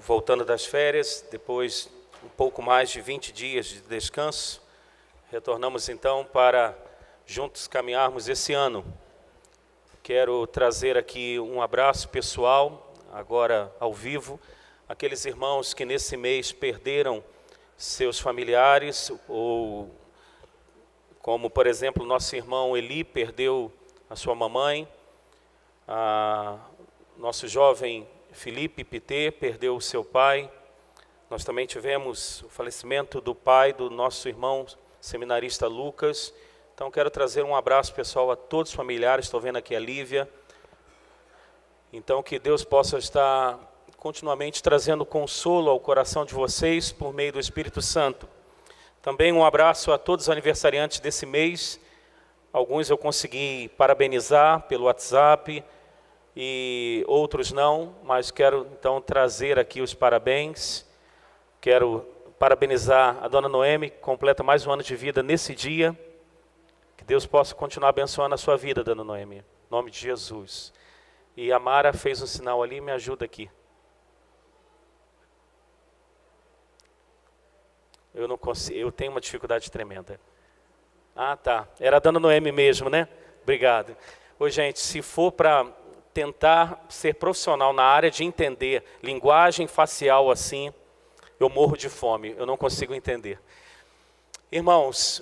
voltando das férias, depois um pouco mais de 20 dias de descanso, retornamos então para juntos caminharmos esse ano. Quero trazer aqui um abraço pessoal, agora ao vivo, aqueles irmãos que nesse mês perderam seus familiares, ou como, por exemplo, nosso irmão Eli perdeu a sua mamãe, nosso jovem Felipe Pité perdeu o seu pai. Nós também tivemos o falecimento do pai do nosso irmão seminarista Lucas. Então quero trazer um abraço pessoal a todos os familiares. Estou vendo aqui a Lívia. Então que Deus possa estar continuamente trazendo consolo ao coração de vocês por meio do Espírito Santo. Também um abraço a todos os aniversariantes desse mês. Alguns eu consegui parabenizar pelo WhatsApp e outros não, mas quero então trazer aqui os parabéns. Quero parabenizar a dona Noemi, que completa mais um ano de vida nesse dia. Que Deus possa continuar abençoando a sua vida, dona Noemi, em nome de Jesus. E a Mara fez um sinal ali, me ajuda aqui. Eu não consigo, eu tenho uma dificuldade tremenda. Ah, tá. Era a dona Noemi mesmo, né? Obrigado. Ô, gente, se for para tentar ser profissional na área de entender linguagem facial assim, eu morro de fome, eu não consigo entender. Irmãos,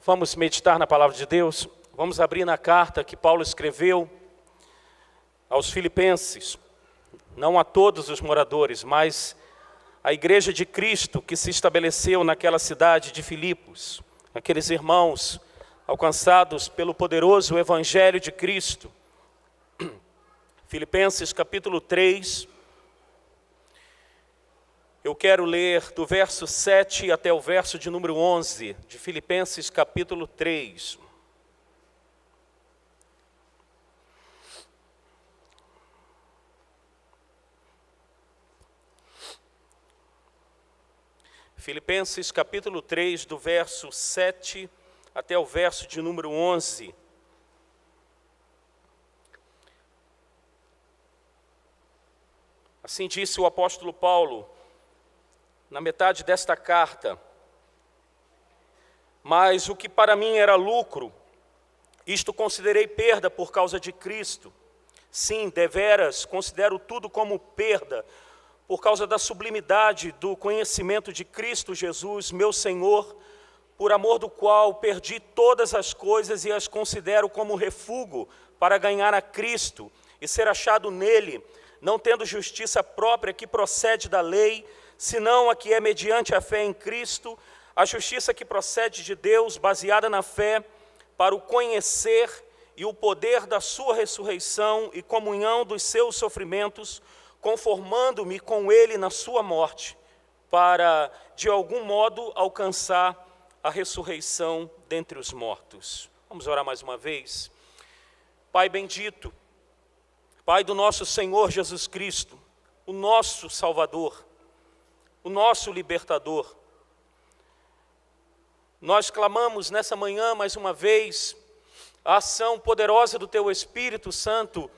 vamos meditar na palavra de Deus? Vamos abrir na carta que Paulo escreveu aos Filipenses, não a todos os moradores, mas a igreja de Cristo que se estabeleceu naquela cidade de Filipos, aqueles irmãos alcançados pelo poderoso evangelho de Cristo. Filipenses capítulo 3, eu quero ler do verso 7 até o verso de número 11, de Filipenses capítulo 3. Filipenses capítulo 3, do verso 7 até o verso de número 11. Assim disse o apóstolo Paulo, na metade desta carta: mas o que para mim era lucro, isto considerei perda por causa de Cristo. Sim, deveras, considero tudo como perda, por causa da sublimidade do conhecimento de Cristo Jesus, meu Senhor, por amor do qual perdi todas as coisas e as considero como refúgio para ganhar a Cristo e ser achado nele, não tendo justiça própria que procede da lei, senão a que é mediante a fé em Cristo, a justiça que procede de Deus, baseada na fé, para o conhecer e o poder da sua ressurreição e comunhão dos seus sofrimentos, conformando-me com ele na sua morte, para, de algum modo, alcançar a ressurreição dentre os mortos. Vamos orar mais uma vez. Pai bendito, Pai do nosso Senhor Jesus Cristo, o nosso Salvador, o nosso Libertador, nós clamamos nessa manhã mais uma vez a ação poderosa do Teu Espírito Santo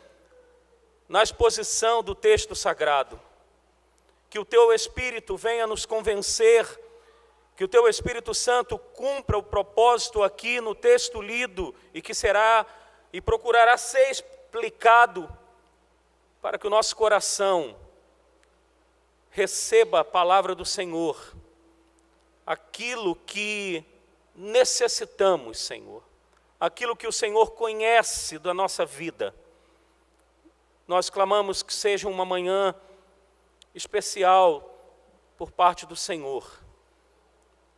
na exposição do texto sagrado. Que o Teu Espírito venha nos convencer, que o Teu Espírito Santo cumpra o propósito aqui no texto lido e que será e procurará ser explicado para que o nosso coração receba a palavra do Senhor, aquilo que necessitamos, Senhor, aquilo que o Senhor conhece da nossa vida. Nós clamamos que seja uma manhã especial por parte do Senhor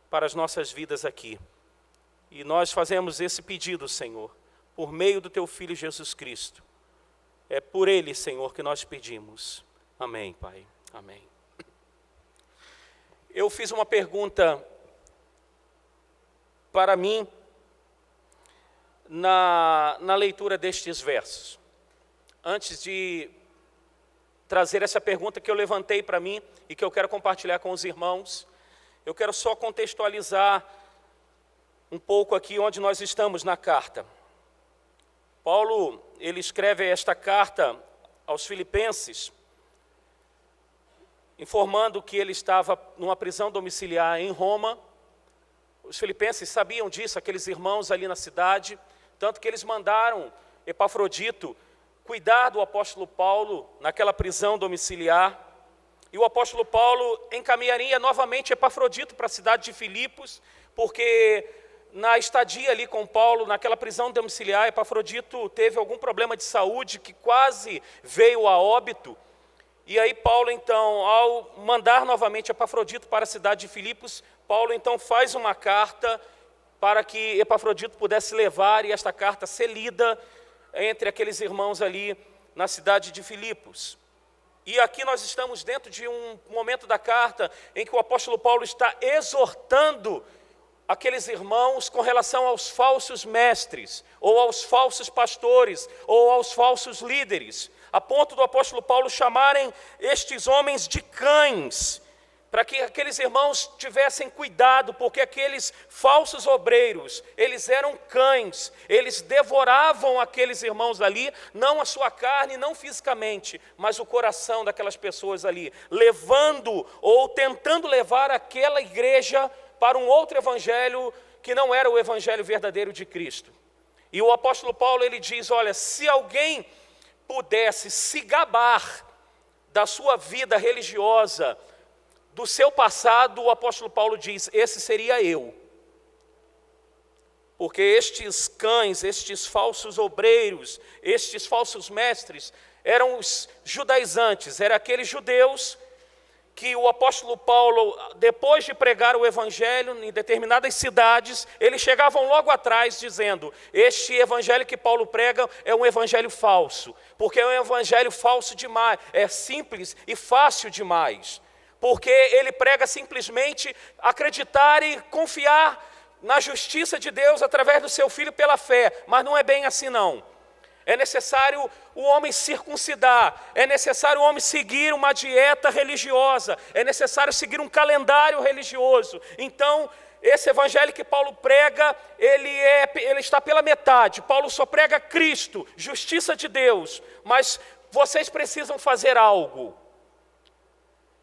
para as nossas vidas aqui. E nós fazemos esse pedido, Senhor, por meio do Teu Filho Jesus Cristo. É por Ele, Senhor, que nós pedimos. Amém, Pai. Amém. Eu fiz uma pergunta para mim na leitura destes versos. Antes de trazer essa pergunta que eu levantei para mim e que eu quero compartilhar com os irmãos, eu quero só contextualizar um pouco aqui onde nós estamos na carta. Paulo, ele escreve esta carta aos Filipenses informando que ele estava numa prisão domiciliar em Roma. Os filipenses sabiam disso, aqueles irmãos ali na cidade, tanto que eles mandaram Epafrodito cuidar do apóstolo Paulo naquela prisão domiciliar. E o apóstolo Paulo encaminharia novamente Epafrodito para a cidade de Filipos, porque na estadia ali com Paulo, naquela prisão domiciliar, Epafrodito teve algum problema de saúde que quase veio a óbito. E aí Paulo, então, ao mandar novamente Epafrodito para a cidade de Filipos, Paulo, então, faz uma carta para que Epafrodito pudesse levar, e esta carta ser lida entre aqueles irmãos ali na cidade de Filipos. E aqui nós estamos dentro de um momento da carta em que o apóstolo Paulo está exortando aqueles irmãos com relação aos falsos mestres, ou aos falsos pastores, ou aos falsos líderes, a ponto do apóstolo Paulo chamarem estes homens de cães, para que aqueles irmãos tivessem cuidado, porque aqueles falsos obreiros, eles eram cães, eles devoravam aqueles irmãos ali, não a sua carne, não fisicamente, mas o coração daquelas pessoas ali, levando ou tentando levar aquela igreja para um outro evangelho que não era o evangelho verdadeiro de Cristo. E o apóstolo Paulo, ele diz, olha, se alguém pudesse se gabar da sua vida religiosa, do seu passado, o apóstolo Paulo diz, esse seria eu. Porque estes cães, estes falsos obreiros, estes falsos mestres, eram os judaizantes, eram aqueles judeus que o apóstolo Paulo, depois de pregar o evangelho em determinadas cidades, eles chegavam logo atrás dizendo, este evangelho que Paulo prega é um evangelho falso, porque é um evangelho falso demais, é simples e fácil demais, porque ele prega simplesmente acreditar e confiar na justiça de Deus através do seu Filho pela fé, mas não é bem assim não. É necessário o homem circuncidar, é necessário o homem seguir uma dieta religiosa, é necessário seguir um calendário religioso. Então, esse evangelho que Paulo prega, ele está pela metade. Paulo só prega Cristo, justiça de Deus, mas vocês precisam fazer algo.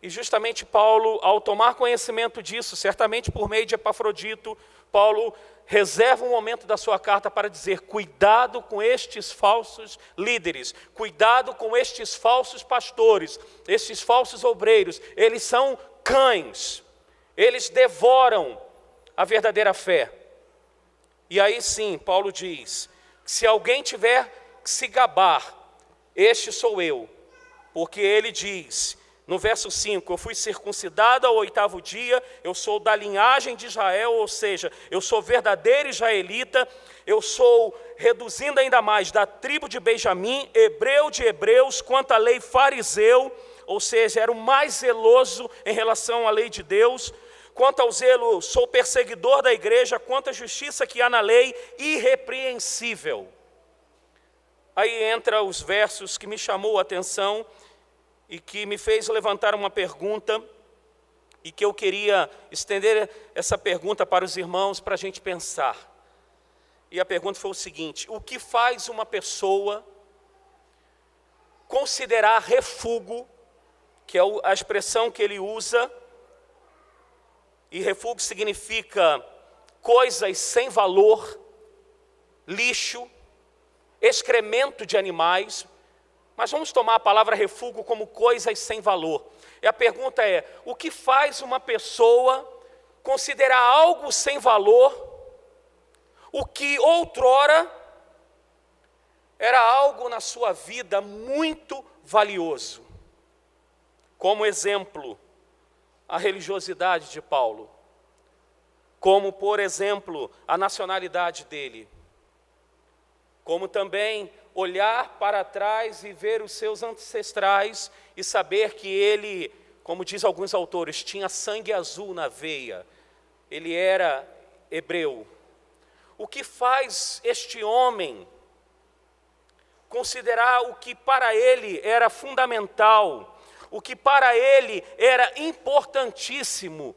E justamente Paulo, ao tomar conhecimento disso, certamente por meio de Epafrodito, Paulo reserva um momento da sua carta para dizer, cuidado com estes falsos líderes, cuidado com estes falsos pastores, estes falsos obreiros, eles são cães, eles devoram a verdadeira fé. E aí sim, Paulo diz, se alguém tiver que se gabar, este sou eu, porque ele diz, no verso 5, eu fui circuncidado ao 8º dia, eu sou da linhagem de Israel, ou seja, eu sou verdadeiro israelita, eu sou, reduzindo ainda mais, da tribo de Benjamim, hebreu de hebreus, quanto à lei fariseu, ou seja, era o mais zeloso em relação à lei de Deus, quanto ao zelo, sou perseguidor da igreja, quanto à justiça que há na lei, irrepreensível. Aí entra os versos que me chamou a atenção, e que me fez levantar uma pergunta, e que eu queria estender essa pergunta para os irmãos, para a gente pensar. E a pergunta foi o seguinte, o que faz uma pessoa considerar refúgio, que é a expressão que ele usa, e refúgio significa coisas sem valor, lixo, excremento de animais, mas vamos tomar a palavra refúgio como coisas sem valor. E a pergunta é, o que faz uma pessoa considerar algo sem valor, o que outrora era algo na sua vida muito valioso? Como exemplo, a religiosidade de Paulo, como, por exemplo, a nacionalidade dele, como também olhar para trás e ver os seus ancestrais e saber que ele, como diz alguns autores, tinha sangue azul na veia, ele era hebreu. O que faz este homem considerar o que para ele era fundamental, o que para ele era importantíssimo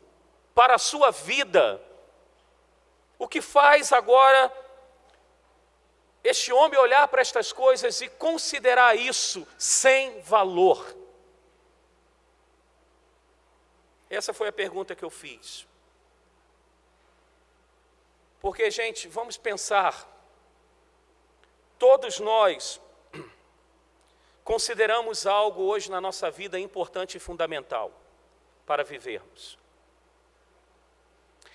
para a sua vida? O que faz agora este homem olhar para estas coisas e considerar isso sem valor? Essa foi a pergunta que eu fiz. Porque, gente, vamos pensar, todos nós consideramos algo hoje na nossa vida importante e fundamental para vivermos.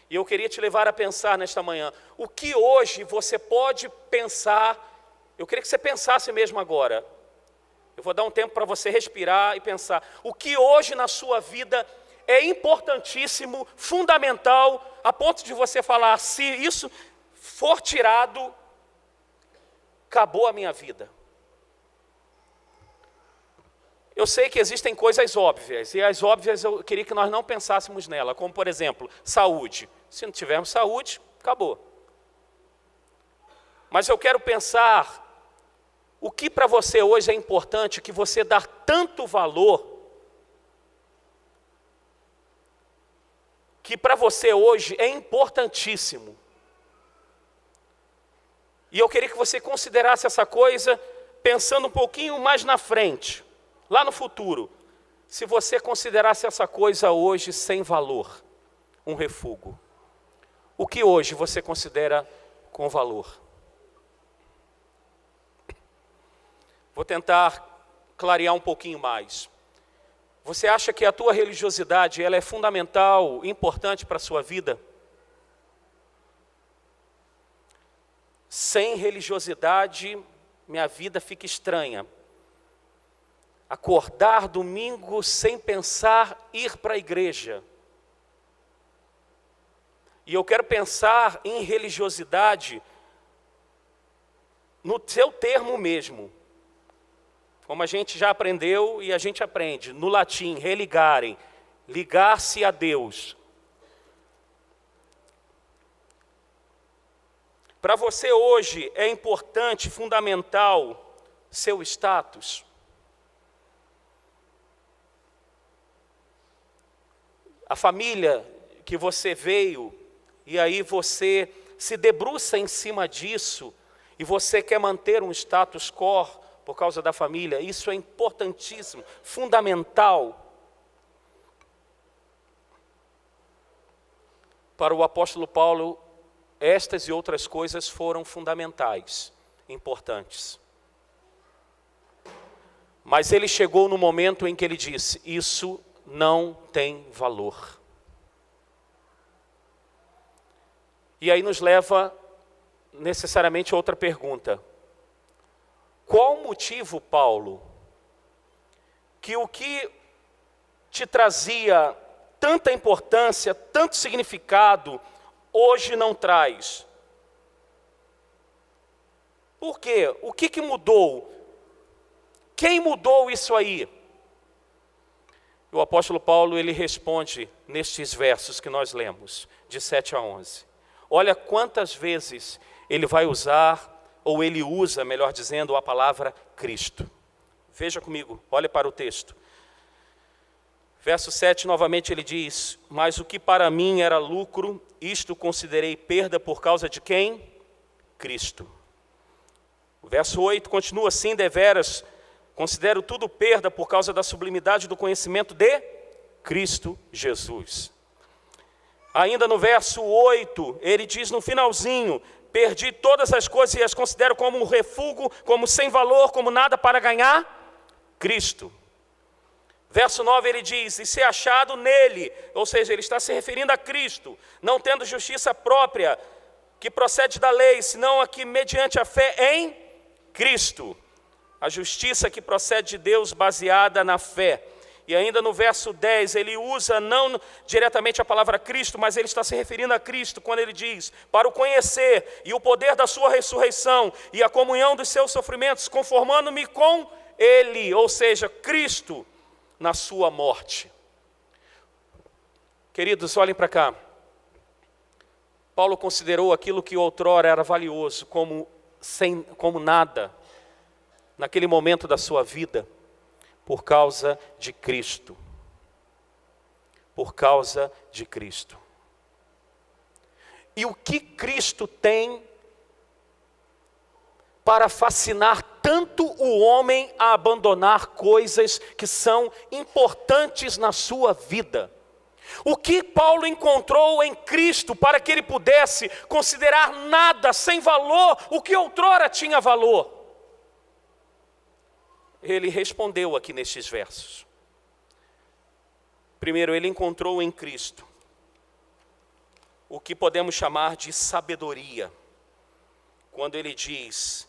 E eu queria te levar a pensar nesta manhã, o que hoje você pode pensar, eu queria que você pensasse mesmo agora. Eu vou dar um tempo para você respirar e pensar, o que hoje na sua vida é importantíssimo, fundamental, a ponto de você falar, se isso for tirado, acabou a minha vida. Eu sei que existem coisas óbvias, e as óbvias eu queria que nós não pensássemos nela, como por exemplo, saúde. Se não tivermos saúde, acabou. Mas eu quero pensar, o que para você hoje é importante, que você dá tanto valor, que para você hoje é importantíssimo. E eu queria que você considerasse essa coisa, pensando um pouquinho mais na frente, lá no futuro. Se você considerasse essa coisa hoje sem valor, um refúgio, o que hoje você considera com valor? Vou tentar clarear um pouquinho mais. Você acha que a tua religiosidade ela é fundamental, importante para a sua vida? Sem religiosidade, minha vida fica estranha. Acordar domingo sem pensar ir para a igreja. E eu quero pensar em religiosidade no seu termo mesmo. Como a gente já aprendeu e a gente aprende, no latim, religarem, ligar-se a Deus. Para você hoje é importante, fundamental, seu status? A família que você veio, e aí você se debruça em cima disso, e você quer manter um status quo por causa da família, isso é importantíssimo, fundamental. Para o apóstolo Paulo, estas e outras coisas foram fundamentais, importantes. Mas ele chegou no momento em que ele disse, isso não tem valor. E aí nos leva necessariamente a outra pergunta. Qual o motivo, Paulo, que o que te trazia tanta importância, tanto significado, hoje não traz? Por quê? O que mudou? Quem mudou isso aí? O apóstolo Paulo, ele responde nestes versos que nós lemos, de 7 a 11. Olha quantas vezes ele vai usar, ou ele usa, melhor dizendo, a palavra Cristo. Veja comigo, olhe para o texto. Verso 7, novamente ele diz, mas o que para mim era lucro, isto considerei perda por causa de quem? Cristo. O verso 8 continua assim, deveras, considero tudo perda por causa da sublimidade do conhecimento de Cristo Jesus. Ainda no verso 8, ele diz no finalzinho, perdi todas as coisas e as considero como um refúgio, como sem valor, como nada para ganhar Cristo. Verso 9 ele diz, e ser achado nele, ou seja, ele está se referindo a Cristo, não tendo justiça própria, que procede da lei, senão a que mediante a fé em Cristo. A justiça que procede de Deus baseada na fé. E ainda no verso 10, ele usa não diretamente a palavra Cristo, mas ele está se referindo a Cristo quando ele diz, para o conhecer e o poder da sua ressurreição e a comunhão dos seus sofrimentos, conformando-me com ele, ou seja, Cristo, na sua morte. Queridos, olhem para cá. Paulo considerou aquilo que outrora era valioso como nada, naquele momento da sua vida, por causa de Cristo. Por causa de Cristo. E o que Cristo tem para fascinar tanto o homem a abandonar coisas que são importantes na sua vida? O que Paulo encontrou em Cristo para que ele pudesse considerar nada sem valor o que outrora tinha valor? Ele respondeu aqui nestes versos. Primeiro, ele encontrou em Cristo o que podemos chamar de sabedoria. Quando ele diz,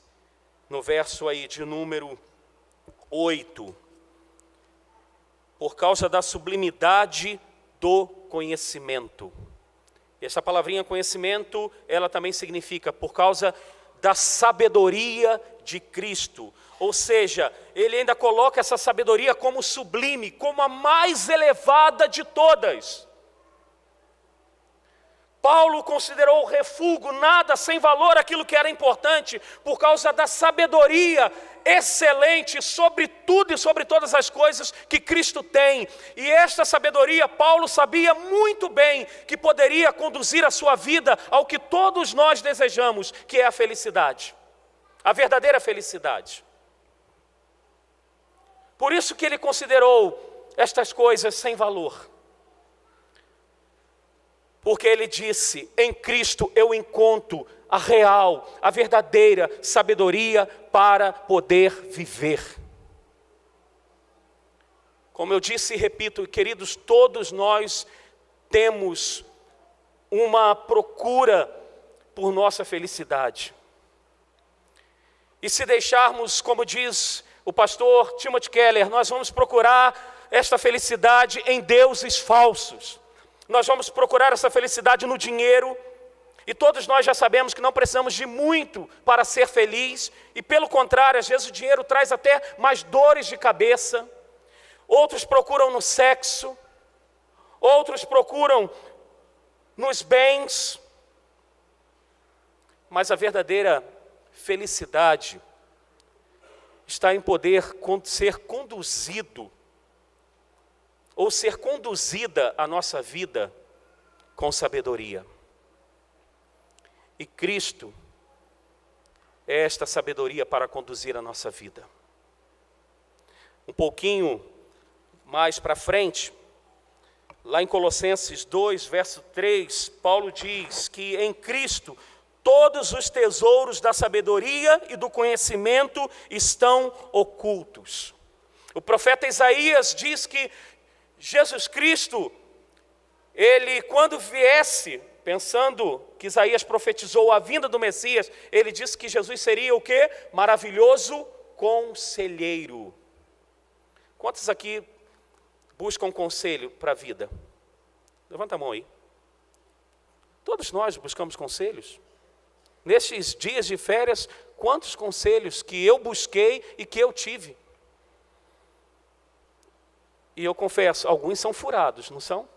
no verso aí de número 8, por causa da sublimidade do conhecimento. Essa palavrinha conhecimento, ela também significa por causa da sabedoria de Cristo. Ou seja, ele ainda coloca essa sabedoria como sublime, como a mais elevada de todas. Paulo considerou refúgio, nada sem valor, aquilo que era importante, por causa da sabedoria excelente sobre tudo e sobre todas as coisas que Cristo tem. E esta sabedoria, Paulo sabia muito bem que poderia conduzir a sua vida ao que todos nós desejamos, que é a felicidade, a verdadeira felicidade. Por isso que ele considerou estas coisas sem valor. Porque ele disse, em Cristo eu encontro a real, a verdadeira sabedoria para poder viver. Como eu disse e repito, queridos, todos nós temos uma procura por nossa felicidade. E se deixarmos, como diz o pastor Timothy Keller, nós vamos procurar esta felicidade em deuses falsos. Nós vamos procurar essa felicidade no dinheiro, e todos nós já sabemos que não precisamos de muito para ser feliz, e pelo contrário, às vezes o dinheiro traz até mais dores de cabeça. Outros procuram no sexo, outros procuram nos bens, mas a verdadeira felicidade está em poder ser conduzido, ou ser conduzida a nossa vida com sabedoria. E Cristo é esta sabedoria para conduzir a nossa vida. Um pouquinho mais para frente, lá em Colossenses 2, verso 3, Paulo diz que em Cristo todos os tesouros da sabedoria e do conhecimento estão ocultos. O profeta Isaías diz que Jesus Cristo, ele quando viesse, pensando que Isaías profetizou a vinda do Messias, ele disse que Jesus seria o quê? Maravilhoso conselheiro. Quantos aqui buscam conselho para a vida? Levanta a mão aí. Todos nós buscamos conselhos. Nesses dias de férias, quantos conselhos que eu busquei e que eu tive? E eu confesso, alguns são furados, não são?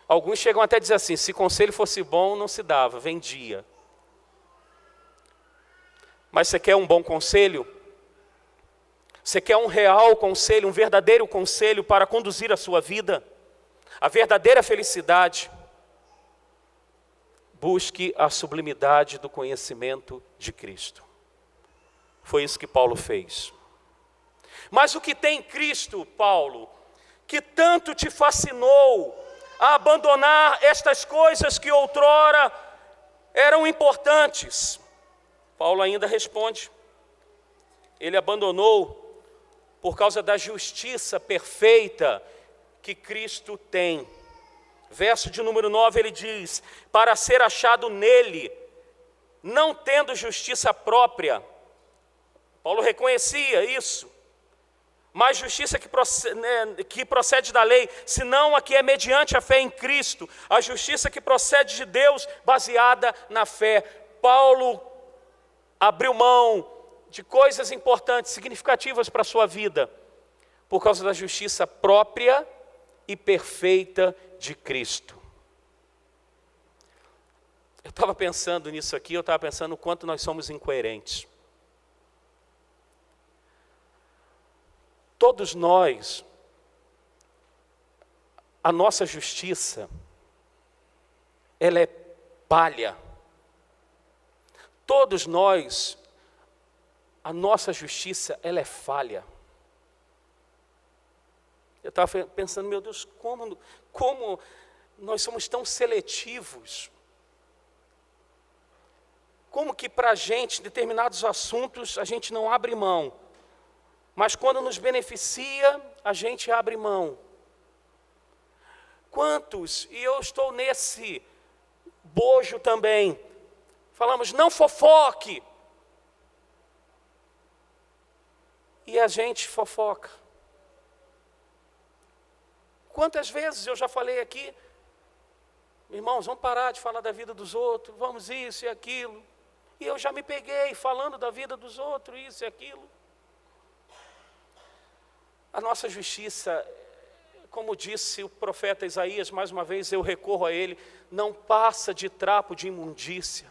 Alguns chegam até a dizer assim, se conselho fosse bom, não se dava, vendia. Mas você quer um bom conselho? Você quer um real conselho, um verdadeiro conselho para conduzir a sua vida? A verdadeira felicidade? Busque a sublimidade do conhecimento de Cristo. Foi isso que Paulo fez. Mas o que tem em Cristo, Paulo, que tanto te fascinou a abandonar estas coisas que outrora eram importantes? Paulo ainda responde, ele abandonou por causa da justiça perfeita que Cristo tem. Verso de número 9 ele diz, para ser achado nele, não tendo justiça própria. Paulo reconhecia isso. Mas justiça que procede da lei, senão a que é mediante a fé em Cristo, a justiça que procede de Deus, baseada na fé. Paulo abriu mão de coisas importantes, significativas para a sua vida, por causa da justiça própria e perfeita de Cristo. Eu estava pensando nisso aqui, eu estava pensando o quanto nós somos incoerentes. Todos nós, a nossa justiça, ela é palha. Todos nós, a nossa justiça, ela é falha. estava pensando, meu Deus, como nós somos tão seletivos. Como que para a gente, determinados assuntos, a gente não abre mão. Mas quando nos beneficia, a gente abre mão. Quantos, e eu estou nesse bojo também, falamos, não fofoque. E a gente fofoca. Quantas vezes eu já falei aqui, irmãos, vamos parar de falar da vida dos outros, vamos isso e aquilo. E eu já me peguei falando da vida dos outros, isso e aquilo. A nossa justiça, como disse o profeta Isaías, mais uma vez eu recorro a ele, não passa de trapo de imundícia.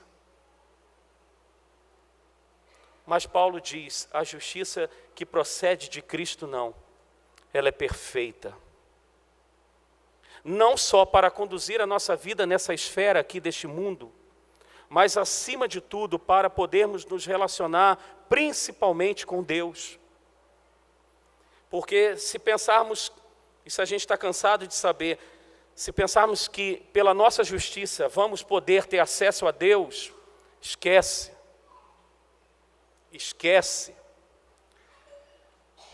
Mas Paulo diz, a justiça que procede de Cristo não, ela é perfeita. Não só para conduzir a nossa vida nessa esfera aqui deste mundo, mas acima de tudo para podermos nos relacionar principalmente com Deus. Porque se pensarmos, isso a gente está cansado de saber, se pensarmos que pela nossa justiça vamos poder ter acesso a Deus, esquece. Esquece.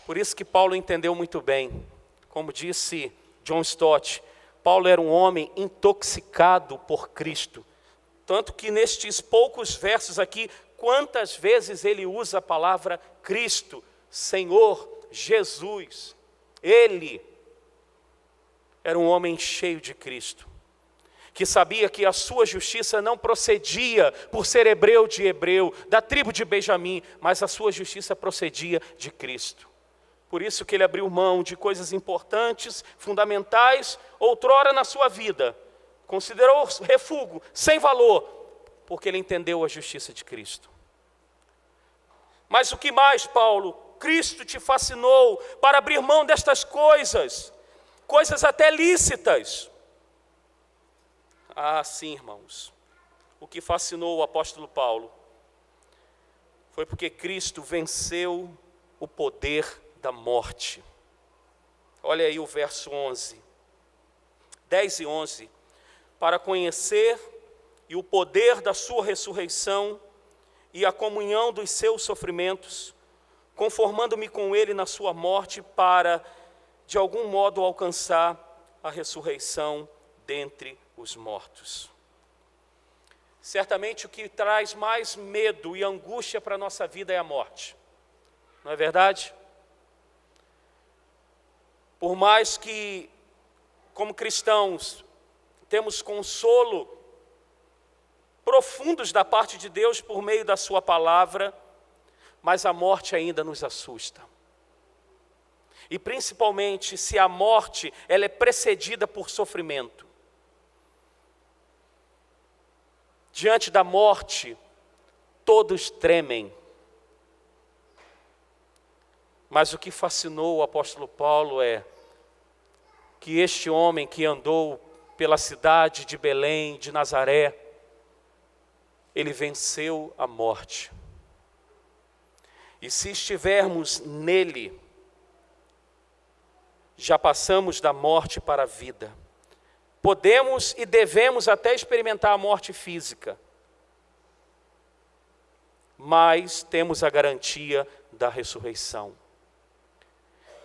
Por isso que Paulo entendeu muito bem, como disse John Stott, Paulo era um homem intoxicado por Cristo. Tanto que nestes poucos versos aqui, quantas vezes ele usa a palavra Cristo, Senhor, Jesus. Ele era um homem cheio de Cristo, que sabia que a sua justiça não procedia por ser hebreu de hebreu, da tribo de Benjamim, mas a sua justiça procedia de Cristo. Por isso que ele abriu mão de coisas importantes, fundamentais, outrora na sua vida. Considerou refúgio, sem valor, porque ele entendeu a justiça de Cristo. Mas o que mais, Paulo? Cristo te fascinou para abrir mão destas coisas, coisas até lícitas. Ah, sim, irmãos. O que fascinou o apóstolo Paulo foi porque Cristo venceu o poder da morte. Olha aí o verso 11, 10 e 11. Para conhecer e o poder da sua ressurreição e a comunhão dos seus sofrimentos, conformando-me com ele na sua morte, para, de algum modo, alcançar a ressurreição dentre os mortos. Certamente o que traz mais medo e angústia para a nossa vida é a morte. Não é verdade? Por mais que, como cristãos, temos consolo profundos da parte de Deus por meio da sua palavra, mas a morte ainda nos assusta. E principalmente se a morte ela é precedida por sofrimento. Diante da morte, todos tremem. Mas o que fascinou o apóstolo Paulo é que este homem que andou pela cidade de Belém, de Nazaré, ele venceu a morte. E se estivermos nele, já passamos da morte para a vida. Podemos e devemos até experimentar a morte física, mas temos a garantia da ressurreição.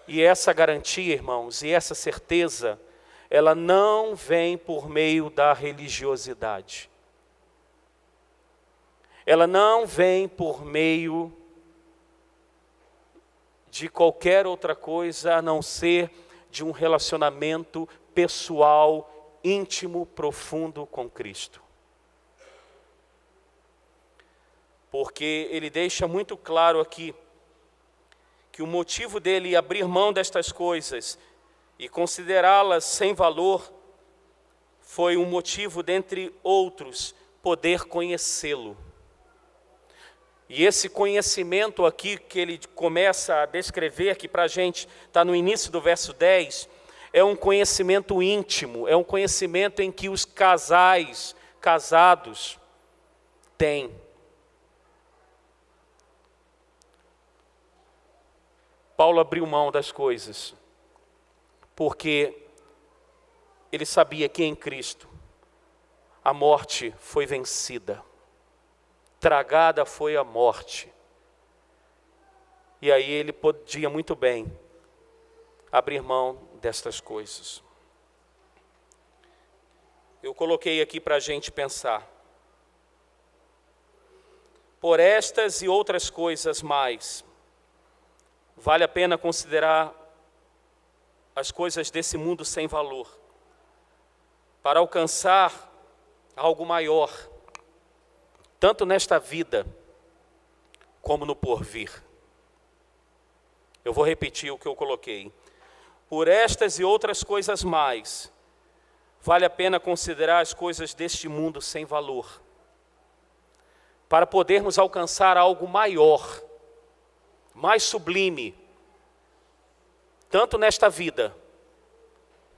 E essa garantia, irmãos, e essa certeza, ela não vem por meio da religiosidade. Ela não vem por meio de qualquer outra coisa a não ser de um relacionamento pessoal, íntimo, profundo com Cristo. Porque ele deixa muito claro aqui que o motivo dele abrir mão destas coisas e considerá-las sem valor foi um motivo, dentre outros, poder conhecê-lo. E esse conhecimento aqui que ele começa a descrever aqui para a gente, está no início do verso 10, é um conhecimento íntimo, é um conhecimento em que os casais, casados, têm. Paulo abriu mão das coisas porque ele sabia que em Cristo a morte foi vencida, tragada foi a morte. E aí ele podia muito bem abrir mão destas coisas. Eu coloquei aqui para a gente pensar. Por estas e outras coisas mais, vale a pena considerar as coisas desse mundo sem valor, para alcançar algo maior, tanto nesta vida, como no porvir. Eu vou repetir o que eu coloquei. Por estas e outras coisas mais, vale a pena considerar as coisas deste mundo sem valor, para podermos alcançar algo maior, mais sublime, tanto nesta vida,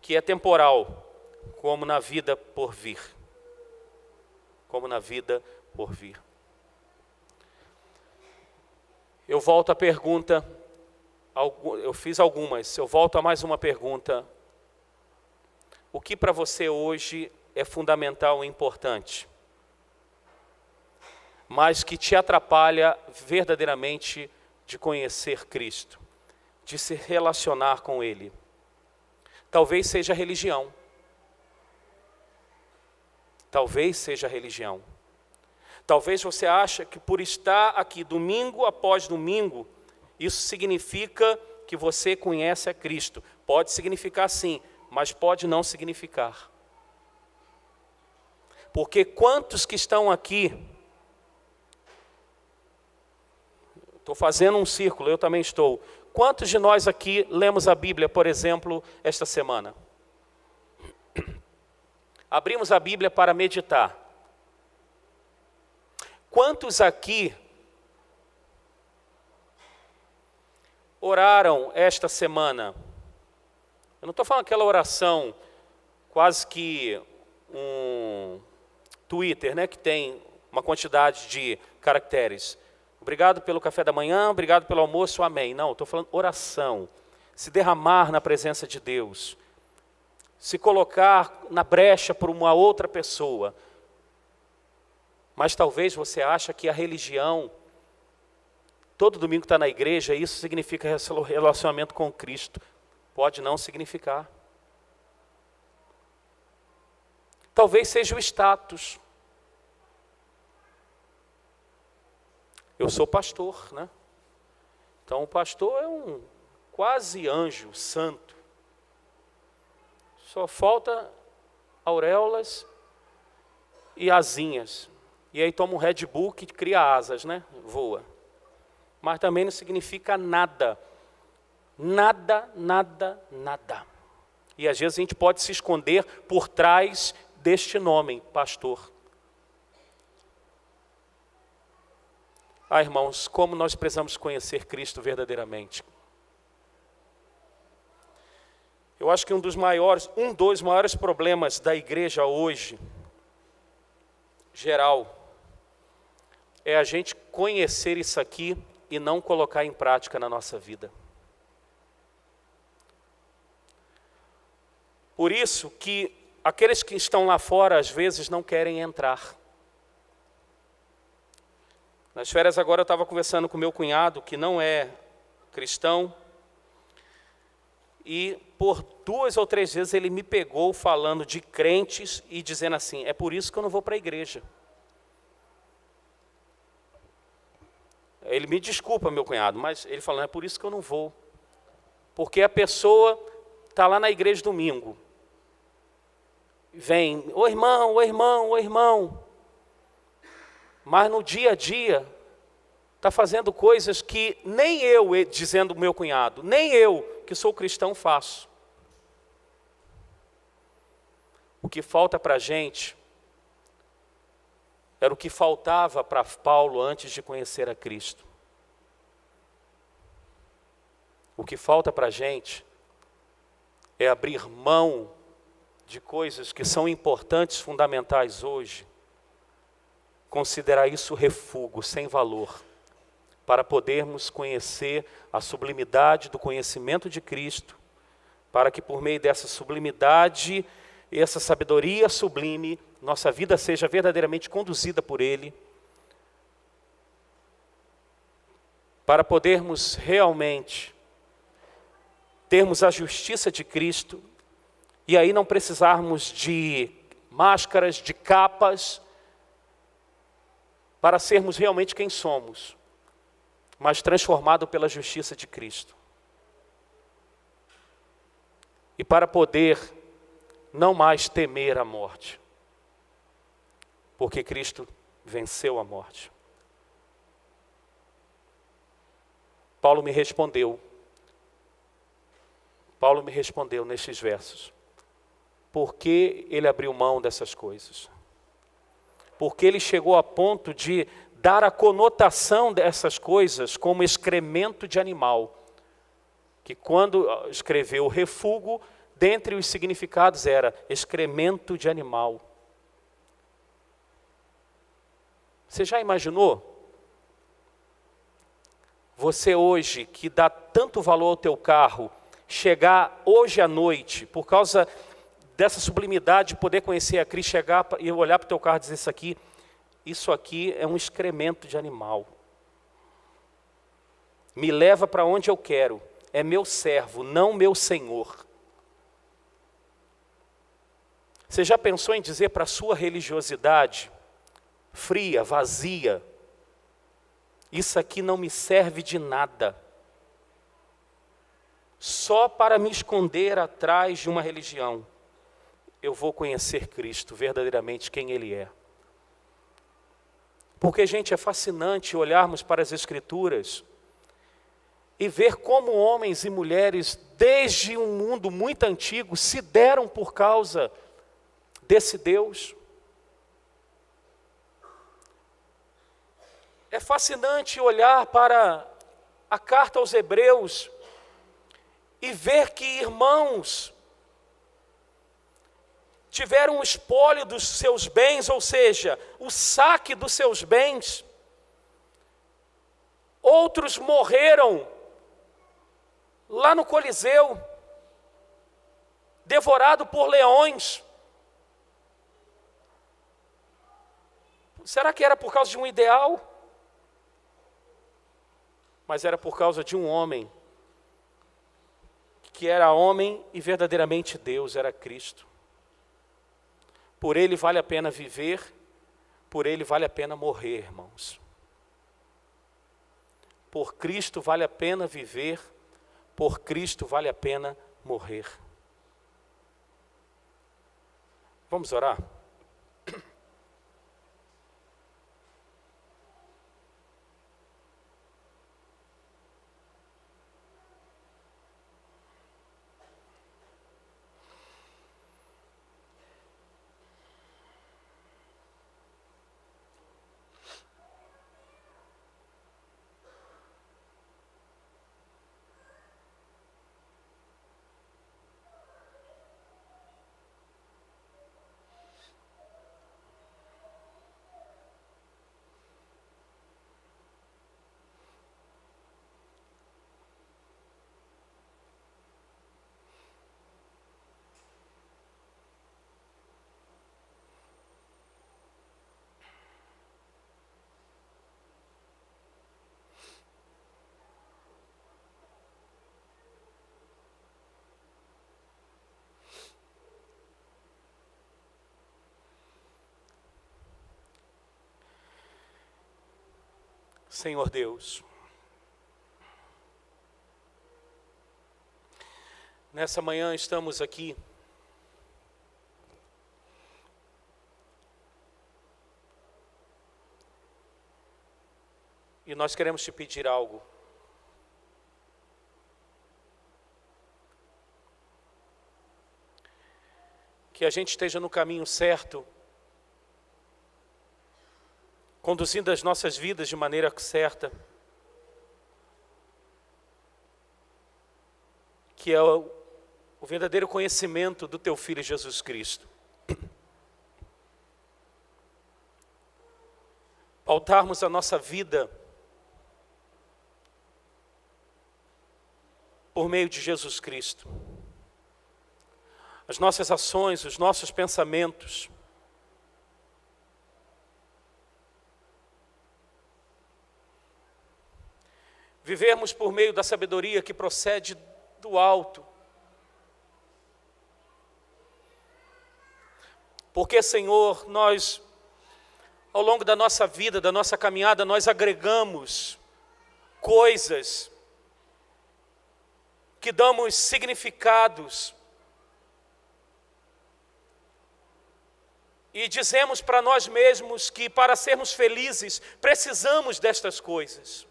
que é temporal, como na vida por vir. Como na vida por vir. Eu volto à pergunta, eu fiz algumas, eu volto a mais uma pergunta. O que para você hoje é fundamental e importante, mas que te atrapalha verdadeiramente de conhecer Cristo, de se relacionar com Ele? Talvez seja a religião. Talvez seja a religião. Talvez você ache que por estar aqui domingo após domingo, isso significa que você conhece a Cristo. Pode significar sim, mas pode não significar. Porque quantos que estão aqui, estou fazendo um círculo, eu também estou. Quantos de nós aqui lemos a Bíblia, por exemplo, esta semana? Abrimos a Bíblia para meditar. Quantos aqui oraram esta semana? Eu não estou falando aquela oração, quase que um Twitter, né, que tem uma quantidade de caracteres. Obrigado pelo café da manhã, obrigado pelo almoço, amém. Não, estou falando oração. Se derramar na presença de Deus. Se colocar na brecha por uma outra pessoa. Mas talvez você ache que a religião, todo domingo está na igreja, isso significa relacionamento com Cristo. Pode não significar. Talvez seja o status. Eu sou pastor, né? Então o pastor é um quase anjo santo. Só falta auréolas e asinhas. E aí toma um Red Bull que cria asas, né? Voa. Mas também não significa nada. Nada, nada, nada. E às vezes a gente pode se esconder por trás deste nome, pastor. Ah, irmãos, como nós precisamos conhecer Cristo verdadeiramente. Eu acho que um dos maiores problemas da igreja hoje, geral, é a gente conhecer isso aqui e não colocar em prática na nossa vida. Por isso que aqueles que estão lá fora, às vezes, não querem entrar. Nas férias agora eu estava conversando com meu cunhado, que não é cristão, e por 2 ou 3 vezes ele me pegou falando de crentes e dizendo assim, é por isso que eu não vou para a igreja. Ele me desculpa, meu cunhado, mas ele falou, é por isso que eu não vou. Porque a pessoa está lá na igreja domingo, vem, ô irmão, ô irmão, ô irmão, mas no dia a dia está fazendo coisas que nem eu, dizendo o meu cunhado, nem eu, que sou cristão, faço. O que falta para a gente era o que faltava para Paulo antes de conhecer a Cristo. O que falta para a gente é abrir mão de coisas que são importantes, fundamentais hoje, considerar isso refúgio, sem valor, para podermos conhecer a sublimidade do conhecimento de Cristo, para que por meio dessa sublimidade, essa sabedoria sublime, nossa vida seja verdadeiramente conduzida por Ele, para podermos realmente termos a justiça de Cristo, e aí não precisarmos de máscaras, de capas, para sermos realmente quem somos, mas transformado pela justiça de Cristo. E para poder não mais temer a morte, porque Cristo venceu a morte. Paulo me respondeu nestes versos, porque ele abriu mão dessas coisas, porque ele chegou a ponto de dar a conotação dessas coisas como excremento de animal, que quando escreveu refúgio, dentre os significados era excremento de animal. Você já imaginou? Você hoje, que dá tanto valor ao teu carro, chegar hoje à noite, por causa dessa sublimidade de poder conhecer a Cristo, chegar e olhar para o teu carro e dizer isso aqui é um excremento de animal. Me leva para onde eu quero, é meu servo, não meu senhor. Você já pensou em dizer para a sua religiosidade, fria, vazia, isso aqui não me serve de nada, só para me esconder atrás de uma religião, eu vou conhecer Cristo, verdadeiramente quem Ele é. Porque, gente, é fascinante olharmos para as Escrituras e ver como homens e mulheres, desde um mundo muito antigo, se deram por causa desse Deus. É fascinante olhar para a carta aos Hebreus e ver que irmãos tiveram o espólio dos seus bens, ou seja, o saque dos seus bens. Outros morreram lá no Coliseu, devorado por leões. Será que era por causa de um ideal? Mas era por causa de um homem, que era homem e verdadeiramente Deus, era Cristo. Por Ele vale a pena viver, por Ele vale a pena morrer, irmãos. Por Cristo vale a pena viver, por Cristo vale a pena morrer. Vamos orar? Senhor Deus, nessa manhã estamos aqui e nós queremos te pedir algo. Que a gente esteja no caminho certo, conduzindo as nossas vidas de maneira certa, que é o verdadeiro conhecimento do Teu Filho Jesus Cristo. Pautarmos a nossa vida por meio de Jesus Cristo. as nossas ações, os nossos pensamentos. Vivermos por meio da sabedoria que procede do alto. Porque, Senhor, nós, ao longo da nossa vida, da nossa caminhada, nós agregamos coisas que damos significados e dizemos para nós mesmos que para sermos felizes precisamos destas coisas.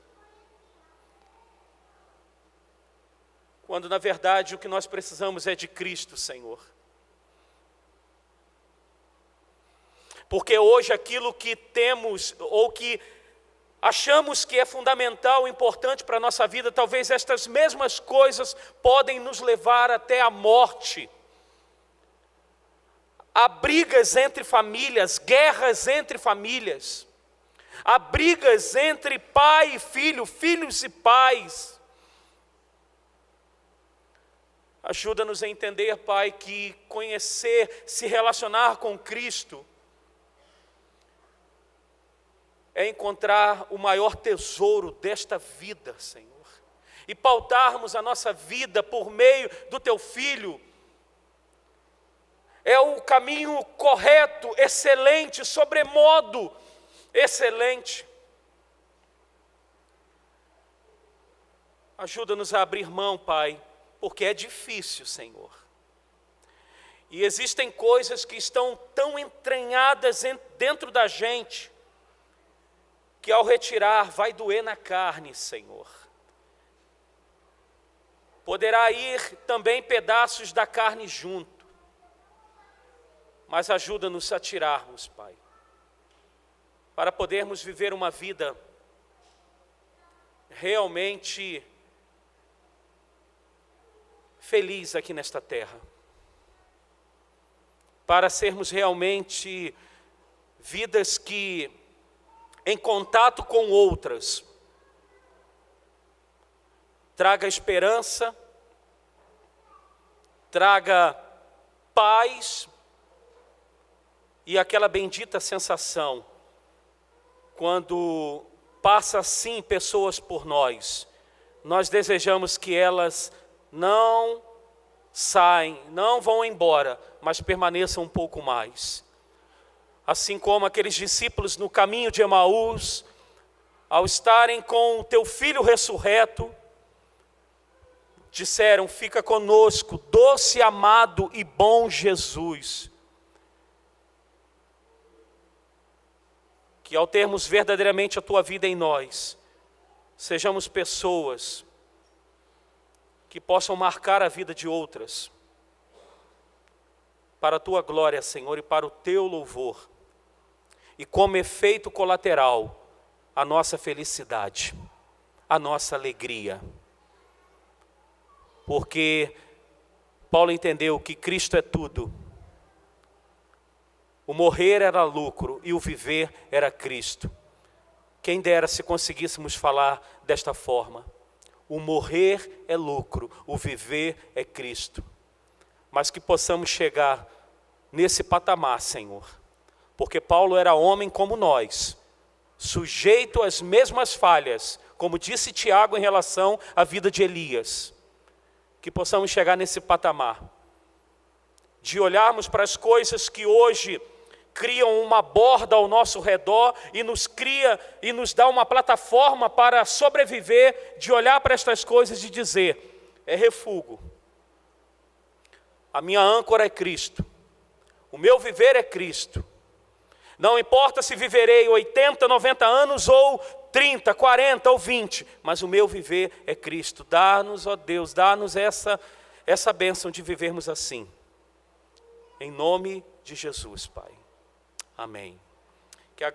Quando na verdade o que nós precisamos é de Cristo, Senhor. Porque hoje aquilo que temos ou que achamos que é fundamental, importante para a nossa vida, talvez estas mesmas coisas podem nos levar até a morte. Há brigas entre famílias, guerras entre famílias. Há brigas entre pai e filho, filhos e pais. Ajuda-nos a entender, Pai, que conhecer, se relacionar com Cristo é encontrar o maior tesouro desta vida, Senhor. E pautarmos a nossa vida por meio do Teu Filho. É o caminho correto, excelente, sobremodo excelente. Ajuda-nos a abrir mão, Pai, porque é difícil, Senhor. E existem coisas que estão tão entranhadas dentro da gente, que ao retirar vai doer na carne, Senhor. Poderá ir também pedaços da carne junto. Mas ajuda-nos a tirarmos, Pai, para podermos viver uma vida realmente feliz aqui nesta terra. Para sermos realmente vidas que, em contato com outras, traga esperança, traga paz e aquela bendita sensação quando passa assim pessoas por nós. Nós desejamos que elas não saem, não vão embora, mas permaneçam um pouco mais. Assim como aqueles discípulos no caminho de Emaús, ao estarem com o Teu Filho ressurreto, disseram: fica conosco, doce, amado e bom Jesus. Que ao termos verdadeiramente a Tua vida em nós, sejamos pessoas que possam marcar a vida de outras, para a Tua glória, Senhor, e para o Teu louvor. E como efeito colateral, a nossa felicidade, a nossa alegria. Porque Paulo entendeu que Cristo é tudo. O morrer era lucro e o viver era Cristo. Quem dera se conseguíssemos falar desta forma. O morrer é lucro, o viver é Cristo. Mas que possamos chegar nesse patamar, Senhor. Porque Paulo era homem como nós, sujeito às mesmas falhas, como disse Tiago em relação à vida de Elias. Que possamos chegar nesse patamar, de olharmos para as coisas que hoje criam uma borda ao nosso redor e nos dá uma plataforma para sobreviver, de olhar para estas coisas e dizer: é refúgio. A minha âncora é Cristo. O meu viver é Cristo. Não importa se viverei 80, 90 anos ou 30, 40 ou 20, mas o meu viver é Cristo. Dá-nos, ó Deus, dá-nos essa bênção de vivermos assim. Em nome de Jesus, Pai. Amém. Que a